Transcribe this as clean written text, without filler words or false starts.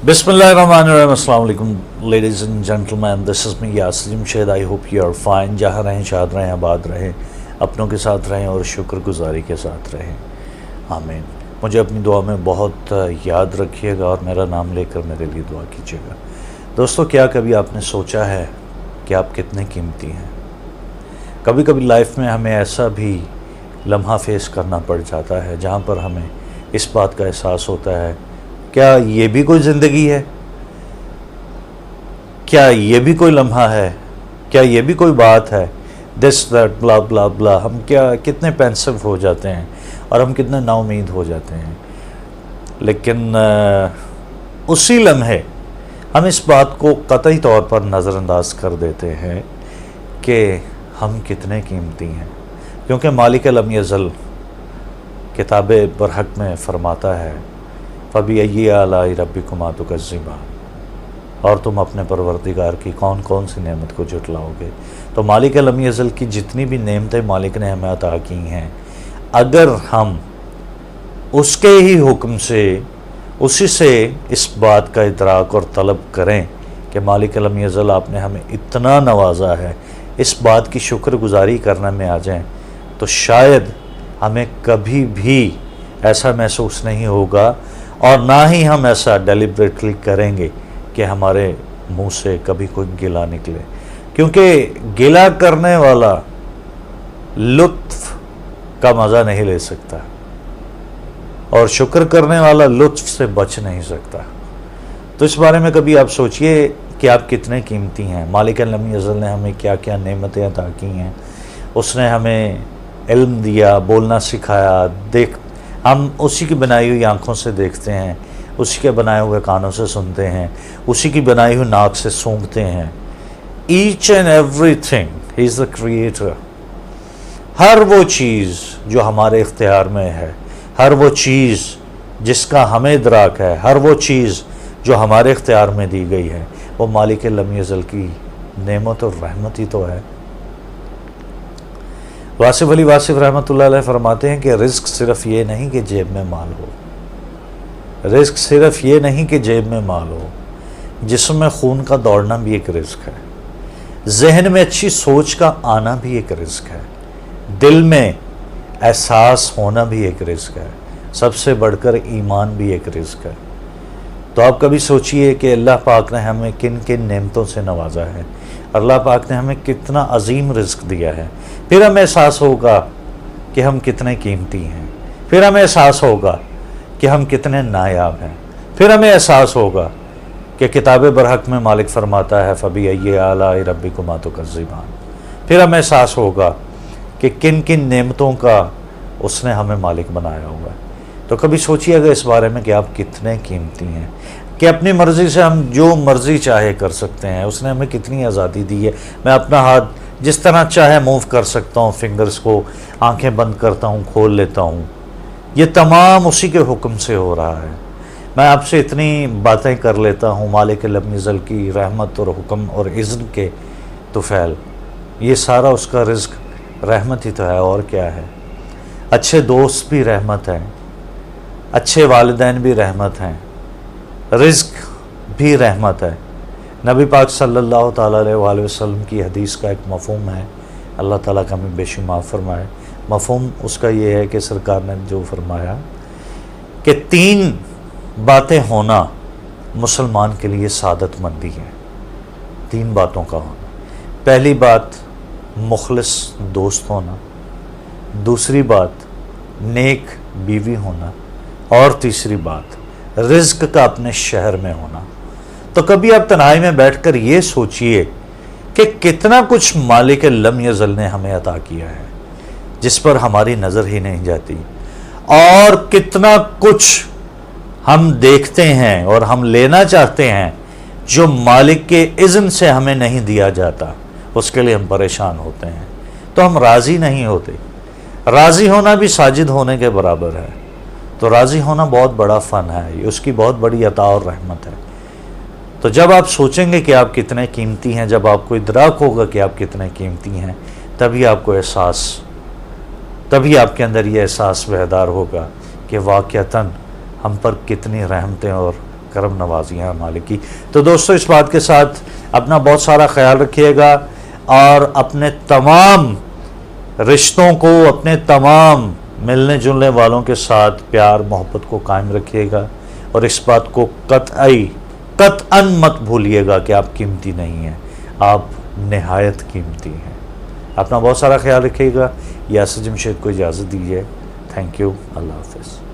बिस्मिल्लाहिर्रहमानिर्रहीम। अस्सलाम वालेकुम ladies and gentleman, this is me Yaseen शेद। I hope you are fine. जहाँ रहें, शाद रहें, आबाद रहें, अपनों के साथ रहें और शुक्रगुजारी के साथ रहें। आमीन। मुझे अपनी दुआ में बहुत याद रखिएगा और मेरा नाम लेकर मेरे लिए दुआ कीजिएगा। दोस्तों, क्या कभी आपने सोचा है कि आप कितने कीमती हैं? कभी कभी लाइफ में हमें ऐसा भी लम्हा फेस करना पड़ जाता है जहाँ पर हमें इस बात का एहसास होता है, क्या ये भी कोई ज़िंदगी है? क्या ये भी कोई लम्हा है? क्या ये भी कोई बात है? दिस दैट ब्ला ब्ला ब्ला। हम क्या कितने पेंसिव हो जाते हैं और हम कितने नाउमीद हो जाते हैं। लेकिन उसी लम्हे हम इस बात को कतई तौर पर नज़रअंदाज कर देते हैं कि हम कितने कीमती हैं, क्योंकि मालिक लम यज़ल किताब बरहक में फ़रमाता है, फ़बी आलाई रब्बिकुमा तुकज़्ज़िबान, और तुम अपने परवरदिगार की कौन कौन सी नेमत को जुटलाओगे। तो मालिक लम यज़ल की जितनी भी नेमतें मालिक ने हमें अता की हैं, अगर हम उसके ही हुक्म से, उसी से इस बात का इदराक और तलब करें कि मालिक लम यज़ल आपने हमें इतना नवाजा है, इस बात की शुक्रगुजारी करने में आ जाएं, तो शायद हमें कभी भी ऐसा महसूस नहीं होगा और ना ही हम ऐसा डेलिब्रेटली करेंगे कि हमारे मुंह से कभी कोई गिला निकले, क्योंकि गिला करने वाला लुत्फ़ का मज़ा नहीं ले सकता और शुक्र करने वाला लुत्फ़ से बच नहीं सकता। तो इस बारे में कभी आप सोचिए कि आप कितने कीमती हैं। मालिक लम यज़ल ने हमें क्या क्या नेमतें अता की हैं। उसने हमें इल्म दिया, बोलना सिखाया, हम उसी की बनाई हुई आँखों से देखते हैं, उसी के बनाए हुए कानों से सुनते हैं, उसी की बनाई हुई नाक से सूंघते हैं। Each and every thing, he is the creator. हर वो चीज़ जो हमारे इख्तियार में है, हर वो चीज़ जिसका हमें इदराक है, हर वो चीज़ जो हमारे इख्तियार में दी गई है, वो मालिक लम यज़ल की नेमत और रहमत ही तो है। वासिफ़ अली वासिफ़ रहमतुल्लाह अलैह फरमाते हैं कि रिज़्क़ सिर्फ़ ये नहीं कि जेब में माल हो, रिज़्क़ सिर्फ़ ये नहीं कि जेब में माल हो, जिस्म में खून का दौड़ना भी एक रिज़्क़ है, जहन में अच्छी सोच का आना भी एक रिज़्क़ है, दिल में एहसास होना भी एक रिज़्क़ है, सबसे बढ़कर ईमान भी एक रिज़्क़ है। तो आप कभी सोचिए कि अल्लाह पाक ने हमें किन किन नेमतों से नवाजा है, अल्लाह पाक ने हमें कितना अजीम रिज़्क़ दिया है। फिर हमें एहसास होगा कि हम कितने कीमती हैं, फिर हमें एहसास होगा कि हम कितने नायाब हैं, फिर हमें एहसास होगा कि किताब बरहक में मालिक फरमाता है, फ़बी आलाई रब्बिकुमा तुकज़्ज़िबान। फिर हमें एहसास होगा कि किन किन नेमतों का उसने हमें मालिक बनाया हुआ है। तो कभी सोचिएगा इस बारे में कि आप कितने कीमती हैं, कि अपनी मर्ज़ी से हम जो मर्ज़ी चाहे कर सकते हैं। उसने हमें कितनी आज़ादी दी है। मैं अपना हाथ जिस तरह चाहे मूव कर सकता हूँ, फिंगर्स को आंखें बंद करता हूँ, खोल लेता हूँ, ये तमाम उसी के हुक्म से हो रहा है। मैं आपसे इतनी बातें कर लेता हूँ मालिक लम यज़ल की रहमत और हुक्म और इज़्न के तुफ़ैल, ये सारा उसका रिज़्क़ रहमत ही तो है, और क्या है। अच्छे दोस्त भी रहमत हैं, अच्छे वालिदैन भी रहमत हैं, रिज़्क़ भी रहमत है। नबी पाक सल्लल्लाहु ताला अलैहि वसल्लम की हदीस का एक मफ़हूम है, अल्लाह ताला का हमें बेशुमार फरमाए। मफ़हूम उसका ये है कि सरकार ने जो फरमाया कि 3 बातें होना मुसलमान के लिए सादतमंदी है। 3 बातों का होना। पहली बात मुखलिस दोस्त होना, दूसरी बात नेक बीवी होना, और तीसरी बात रिज़्क़ का अपने शहर में होना। तो कभी आप तन्हाई में बैठकर ये सोचिए कि कितना कुछ मालिक लम यज़ल ने हमें अता किया है जिस पर हमारी नज़र ही नहीं जाती, और कितना कुछ हम देखते हैं और हम लेना चाहते हैं जो मालिक के इज़्न से हमें नहीं दिया जाता, उसके लिए हम परेशान होते हैं। तो हम राज़ी नहीं होते। राज़ी होना भी साजिद होने के बराबर है। तो राज़ी होना बहुत बड़ा फ़न है, ये उसकी बहुत बड़ी अता और रहमत है। तो जब आप सोचेंगे कि आप कितने कीमती हैं, जब आपको इदराक होगा कि आप कितने कीमती हैं, तभी आपको एहसास, तभी आपके अंदर ये एहसास बेहदार होगा कि वाक़तन हम पर कितनी रहमतें और کرم نوازی ہیں مالک کی۔ تو دوستو اس بات کے ساتھ اپنا بہت سارا خیال رکھیے گا اور اپنے تمام رشتوں کو، اپنے تمام ملنے جلنے والوں کے ساتھ پیار محبت کو قائم رکھیے گا، اور اس بات کو قطعاً مت بھولیے گا کہ آپ قیمتی نہیں ہیں، آپ نہایت قیمتی ہیں۔ اپنا بہت سارا خیال رکھیے گا۔ یاسر جمشید کو اجازت دیجیے۔ تھینک یو، اللہ حافظ۔